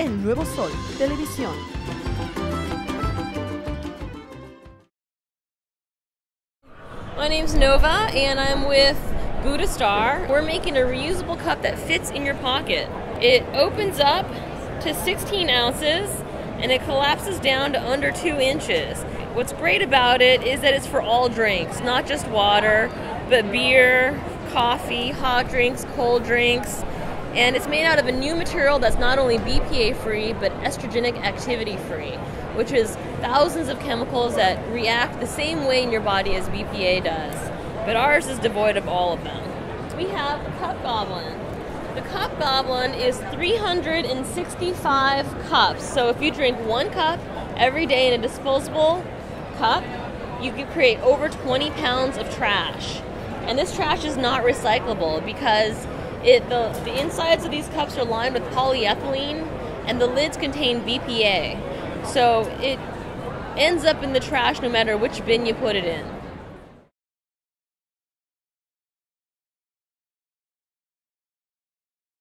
en Nuevo Sol Televisión. My name's Nova, and I'm with Buddha Star. We're making a reusable cup that fits in your pocket. It opens up to 16 ounces, and it collapses down to under 2 inches. What's great about it is that it's for all drinks, not just water, but beer, coffee, hot drinks, cold drinks. And it's made out of a new material that's not only BPA-free, but estrogenic activity-free, which is thousands of chemicals that react the same way in your body as BPA does. But ours is devoid of all of them. We have the Cup Goblin. The Cup Goblin is 365 cups. So if you drink 1 cup every day in a disposable cup, you can create over 20 pounds of trash. And this trash is not recyclable because the insides of these cups are lined with polyethylene, and the lids contain BPA. So it ends up in the trash no matter which bin you put it in.